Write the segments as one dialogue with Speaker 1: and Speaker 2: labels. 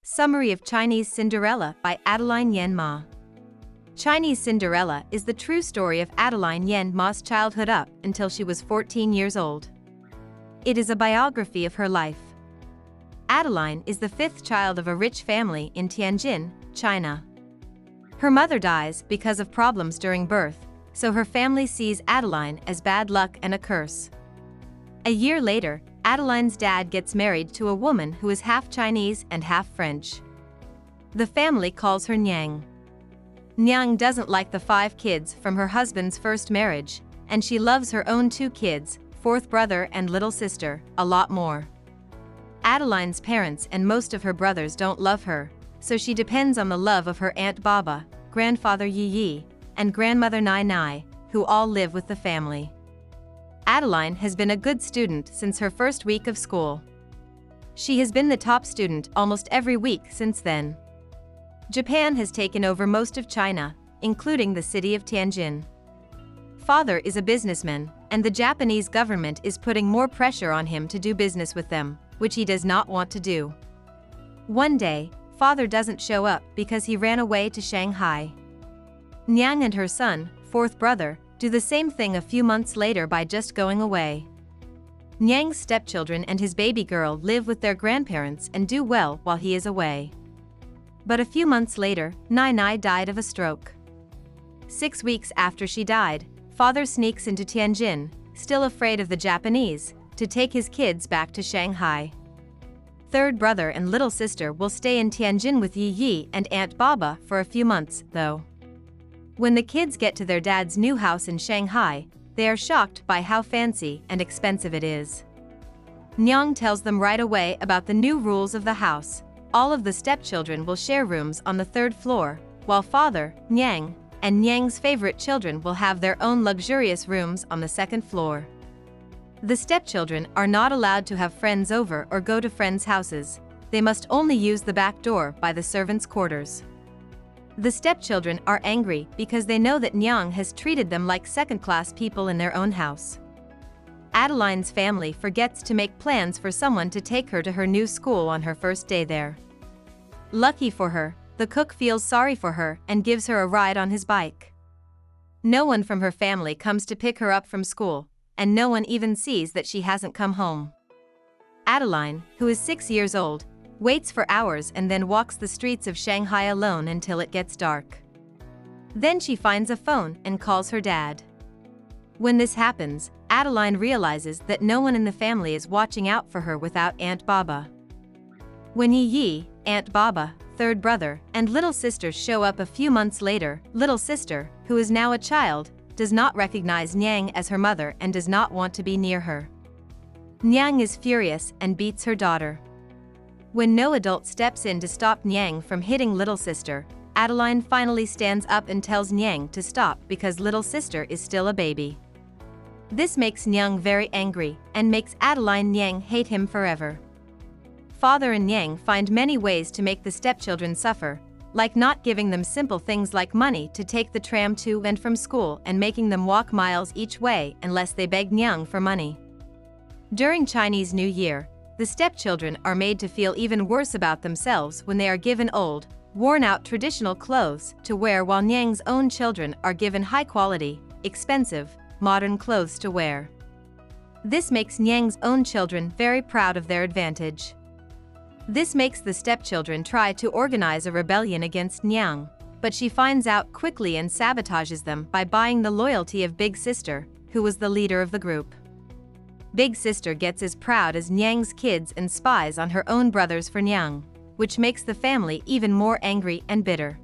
Speaker 1: Summary of Chinese Cinderella by Adeline Yen Ma. Chinese Cinderella is the true story of Adeline Yen Ma's childhood up until she was 14 years old. It is a biography of her life. Adeline is the fifth child of a rich family in Tianjin, China. Her mother dies because of problems during birth, so her family sees Adeline as bad luck and a curse. A year later, Adeline's dad gets married to a woman who is half Chinese and half French. The family calls her Nyang. Nyang doesn't like the 5 kids from her husband's first marriage, and she loves her own 2 kids, fourth brother and little sister, a lot more. Adeline's parents and most of her brothers don't love her, so she depends on the love of her Aunt Baba, grandfather Yi Yi, and grandmother Nai Nai, who all live with the family. Adeline has been a good student since her first week of school. She has been the top student almost every week since then. Japan has taken over most of China, including the city of Tianjin. Father is a businessman, and the Japanese government is putting more pressure on him to do business with them, which he does not want to do. One day, father doesn't show up because he ran away to Shanghai. Nyang and her son, fourth brother, do the same thing a few months later by just going away. Nyang's stepchildren and his baby girl live with their grandparents and do well while he is away. But a few months later, Nai Nai died of a stroke. 6 weeks after she died, father sneaks into Tianjin, still afraid of the Japanese, to take his kids back to Shanghai. Third brother and little sister will stay in Tianjin with Yi Yi and Aunt Baba for a few months, though. When the kids get to their dad's new house in Shanghai, they are shocked by how fancy and expensive it is. Nyang tells them right away about the new rules of the house. All of the stepchildren will share rooms on the 3rd floor, while father, Nyang, and Nyang's favorite children will have their own luxurious rooms on the 2nd floor. The stepchildren are not allowed to have friends over or go to friends' houses. They must only use the back door by the servants' quarters. The stepchildren are angry because they know that Nyang has treated them like second-class people in their own house. Adeline's family forgets to make plans for someone to take her to her new school on her first day there. Lucky for her, the cook feels sorry for her and gives her a ride on his bike. No one from her family comes to pick her up from school, and no one even sees that she hasn't come home. Adeline, who is 6 years old, waits for hours and then walks the streets of Shanghai alone until it gets dark. Then she finds a phone and calls her dad. When this happens, Adeline realizes that no one in the family is watching out for her without Aunt Baba. When Yi Yi, Aunt Baba, third brother, and little sister show up a few months later, little sister, who is now a child, does not recognize Nyang as her mother and does not want to be near her. Nyang is furious and beats her daughter. When no adult steps in to stop Nyang from hitting little sister, Adeline finally stands up and tells Nyang to stop because little sister is still a baby. This makes Nyang very angry and makes Adeline Nyang hate him forever. Father and Nyang find many ways to make the stepchildren suffer, like not giving them simple things like money to take the tram to and from school and making them walk miles each way unless they beg Nyang for money. During Chinese New Year, the stepchildren are made to feel even worse about themselves when they are given old, worn-out traditional clothes to wear while Nyang's own children are given high-quality, expensive, modern clothes to wear. This makes Nyang's own children very proud of their advantage. This makes the stepchildren try to organize a rebellion against Nyang, but she finds out quickly and sabotages them by buying the loyalty of Big Sister, who was the leader of the group. Big Sister gets as proud as Nyang's kids and spies on her own brothers for Nyang, which makes the family even more angry and bitter.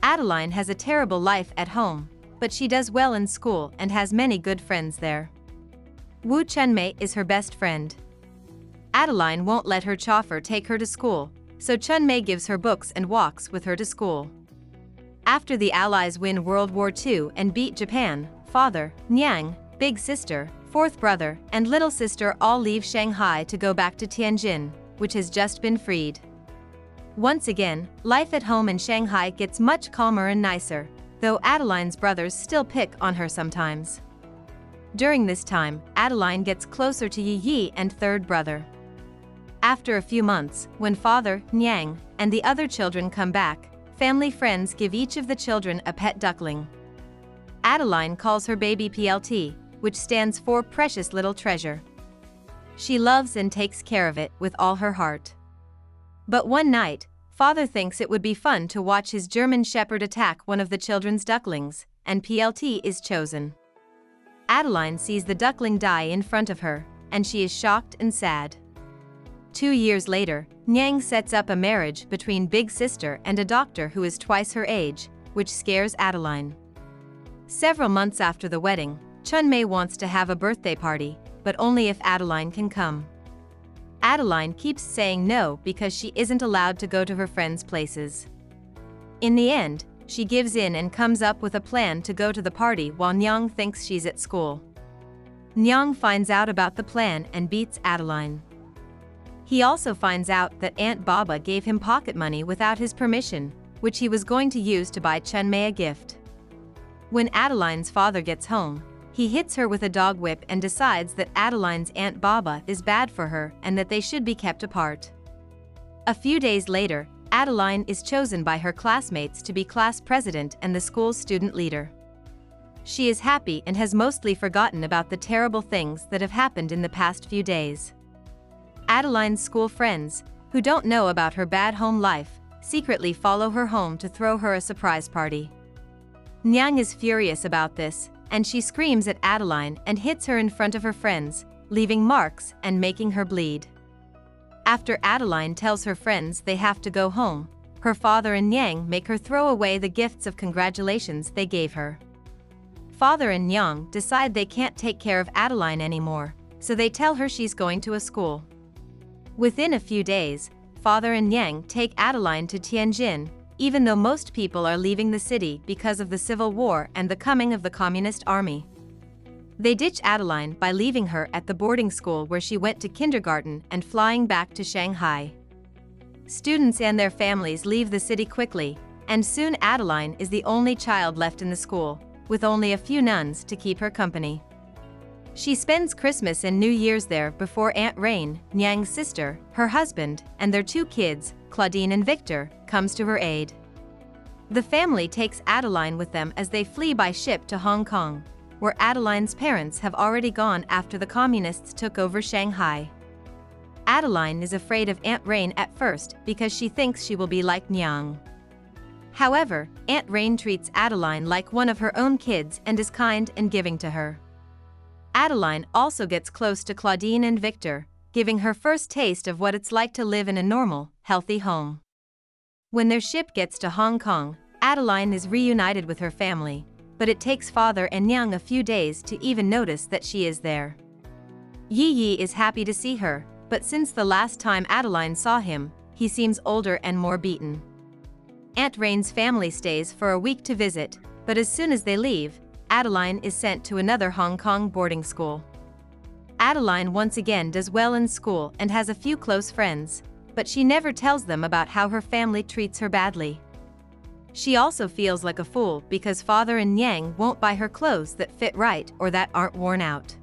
Speaker 1: Adeline has a terrible life at home, but she does well in school and has many good friends there. Wu Chunmei is her best friend. Adeline won't let her chauffeur take her to school, so Chunmei gives her books and walks with her to school. After the Allies win World War II and beat Japan, father, Nyang, Big Sister, fourth brother, and little sister all leave Shanghai to go back to Tianjin, which has just been freed. Once again, life at home in Shanghai gets much calmer and nicer, though Adeline's brothers still pick on her sometimes. During this time, Adeline gets closer to Yi Yi and third brother. After a few months, when father, Nyang, and the other children come back, family friends give each of the children a pet duckling. Adeline calls her baby PLT, which stands for Precious Little Treasure. She loves and takes care of it with all her heart. But one night, father thinks it would be fun to watch his German Shepherd attack one of the children's ducklings, and PLT is chosen. Adeline sees the duckling die in front of her, and she is shocked and sad. 2 years later, Nyang sets up a marriage between Big Sister and a doctor who is twice her age, which scares Adeline. Several months after the wedding, Chunmei wants to have a birthday party, but only if Adeline can come. Adeline keeps saying no because she isn't allowed to go to her friends' places. In the end, she gives in and comes up with a plan to go to the party while Nyang thinks she's at school. Nyang finds out about the plan and beats Adeline. He also finds out that Aunt Baba gave him pocket money without his permission, which he was going to use to buy Chunmei a gift. When Adeline's father gets home, he hits her with a dog whip and decides that Adeline's Aunt Baba is bad for her and that they should be kept apart. A few days later, Adeline is chosen by her classmates to be class president and the school's student leader. She is happy and has mostly forgotten about the terrible things that have happened in the past few days. Adeline's school friends, who don't know about her bad home life, secretly follow her home to throw her a surprise party. Nyang is furious about this, and she screams at Adeline and hits her in front of her friends, leaving marks and making her bleed. After Adeline tells her friends they have to go home, her father and Nyang make her throw away the gifts of congratulations they gave her. Father and Nyang decide they can't take care of Adeline anymore, so they tell her she's going to a school. Within a few days, father and Nyang take Adeline to Tianjin, even though most people are leaving the city because of the civil war and the coming of the communist army. They ditch Adeline by leaving her at the boarding school where she went to kindergarten and flying back to Shanghai. Students and their families leave the city quickly, and soon Adeline is the only child left in the school, with only a few nuns to keep her company. She spends Christmas and New Year's there before Aunt Rain, Nyang's sister, her husband, and their 2 kids, Claudine and Victor, comes to her aid. The family takes Adeline with them as they flee by ship to Hong Kong, where Adeline's parents have already gone after the communists took over Shanghai. Adeline is afraid of Aunt Rain at first because she thinks she will be like Nyang. However, Aunt Rain treats Adeline like one of her own kids and is kind and giving to her. Adeline also gets close to Claudine and Victor, giving her first taste of what it's like to live in a normal, healthy home. When their ship gets to Hong Kong, Adeline is reunited with her family, but it takes father and Nyang a few days to even notice that she is there. Yi Yi is happy to see her, but since the last time Adeline saw him, he seems older and more beaten. Aunt Rain's family stays for a week to visit, but as soon as they leave, Adeline is sent to another Hong Kong boarding school. Adeline once again does well in school and has a few close friends, but she never tells them about how her family treats her badly. She also feels like a fool because father and Nyang won't buy her clothes that fit right or that aren't worn out.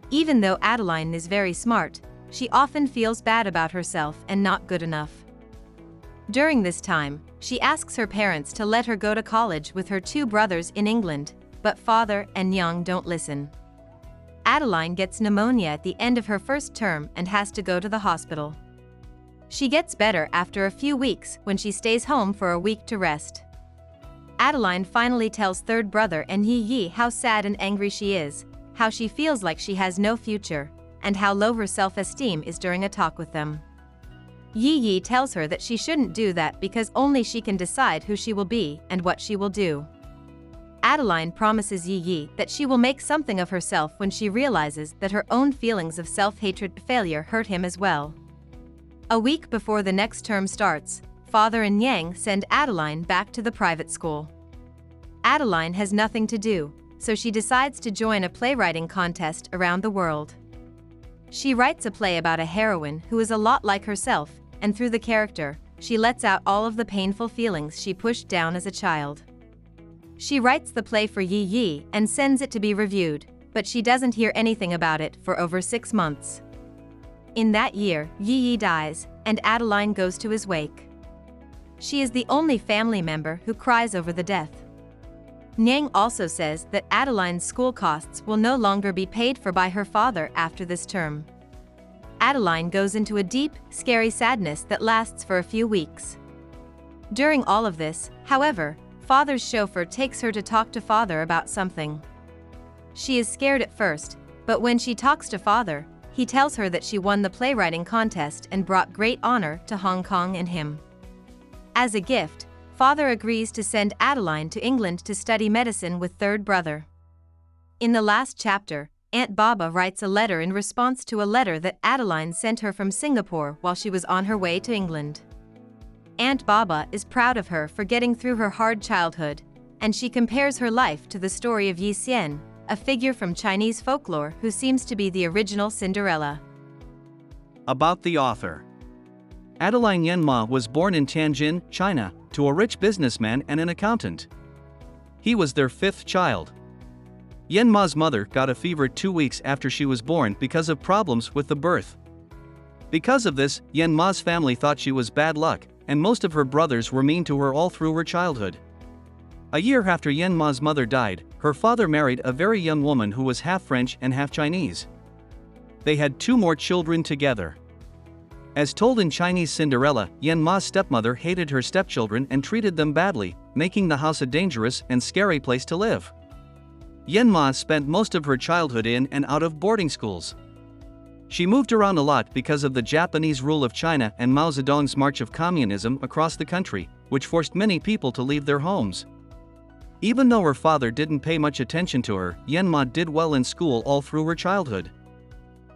Speaker 1: Even though Adeline is very smart, she often feels bad about herself and not good enough. During this time, she asks her parents to let her go to college with her 2 brothers in England, but father and Nyang don't listen. Adeline gets pneumonia at the end of her first term and has to go to the hospital. She gets better after a few weeks when she stays home for a week to rest. Adeline finally tells third brother and Yi Yi how sad and angry she is, how she feels like she has no future, and how low her self-esteem is during a talk with them. Yi Yi tells her that she shouldn't do that because only she can decide who she will be and what she will do. Adeline promises Yi Yi that she will make something of herself when she realizes that her own feelings of self-hatred and failure hurt him as well. A week before the next term starts, father and Nyang send Adeline back to the private school. Adeline has nothing to do, so she decides to join a playwriting contest around the world. She writes a play about a heroine who is a lot like herself, and through the character, she lets out all of the painful feelings she pushed down as a child. She writes the play for Yi Yi and sends it to be reviewed, but she doesn't hear anything about it for over 6 months. In that year, Yi dies, and Adeline goes to his wake. She is the only family member who cries over the death. Niang also says that Adeline's school costs will no longer be paid for by her father after this term. Adeline goes into a deep, scary sadness that lasts for a few weeks. During all of this, however, father's chauffeur takes her to talk to father about something. She is scared at first, but when she talks to father, he tells her that she won the playwriting contest and brought great honor to Hong Kong and him. As a gift, father agrees to send Adeline to England to study medicine with third brother. In the last chapter, Aunt Baba writes a letter in response to a letter that Adeline sent her from Singapore while she was on her way to England. Aunt Baba is proud of her for getting through her hard childhood, and she compares her life to the story of Yi Xian, a figure from Chinese folklore who seems to be the original Cinderella.
Speaker 2: About the author. Adeline Yen Ma was born in Tianjin, China, to a rich businessman and an accountant. He was their fifth child. Yen Ma's mother got a fever 2 weeks after she was born because of problems with the birth. Because of this, Yen Ma's family thought she was bad luck, and most of her brothers were mean to her all through her childhood. A year after Yen Ma's mother died, her father married a very young woman who was half French and half Chinese. They had 2 more children together. As told in Chinese Cinderella, Yen Ma's stepmother hated her stepchildren and treated them badly, making the house a dangerous and scary place to live. Yen Ma spent most of her childhood in and out of boarding schools. She moved around a lot because of the Japanese rule of China and Mao Zedong's march of communism across the country, which forced many people to leave their homes. Even though her father didn't pay much attention to her, Yen Ma did well in school all through her childhood.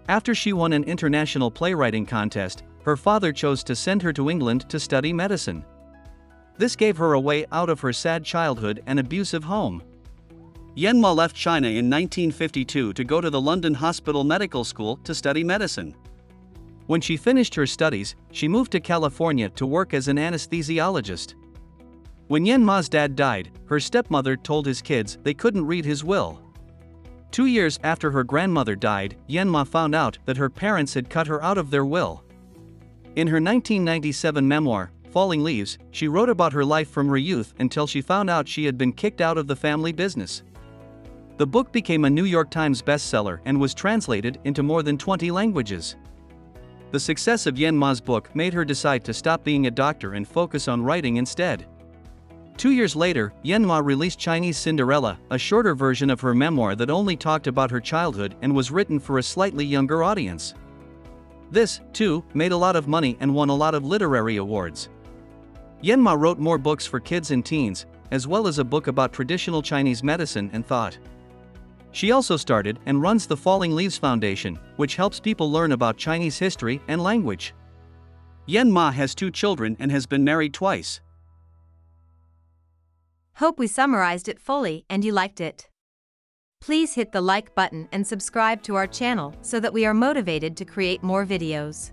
Speaker 2: After she won an international playwriting contest, her father chose to send her to England to study medicine. This gave her a way out of her sad childhood and abusive home. Yen Ma left China in 1952 to go to the London Hospital Medical School to study medicine. When she finished her studies, she moved to California to work as an anesthesiologist. When Yen Ma's dad died, her stepmother told his kids they couldn't read his will. 2 years after her grandmother died, Yen Ma found out that her parents had cut her out of their will. In her 1997 memoir, Falling Leaves, she wrote about her life from her youth until she found out she had been kicked out of the family business. The book became a New York Times bestseller and was translated into more than 20 languages. The success of Yen Ma's book made her decide to stop being a doctor and focus on writing instead. 2 years later, Yen Ma released Chinese Cinderella, a shorter version of her memoir that only talked about her childhood and was written for a slightly younger audience. This, too, made a lot of money and won a lot of literary awards. Yen Ma wrote more books for kids and teens, as well as a book about traditional Chinese medicine and thought. She also started and runs the Falling Leaves Foundation, which helps people learn about Chinese history and language. Yen Ma has 2 children and has been married twice.
Speaker 1: Hope we summarized it fully and you liked it. Please hit the like button and subscribe to our channel so that we are motivated to create more videos.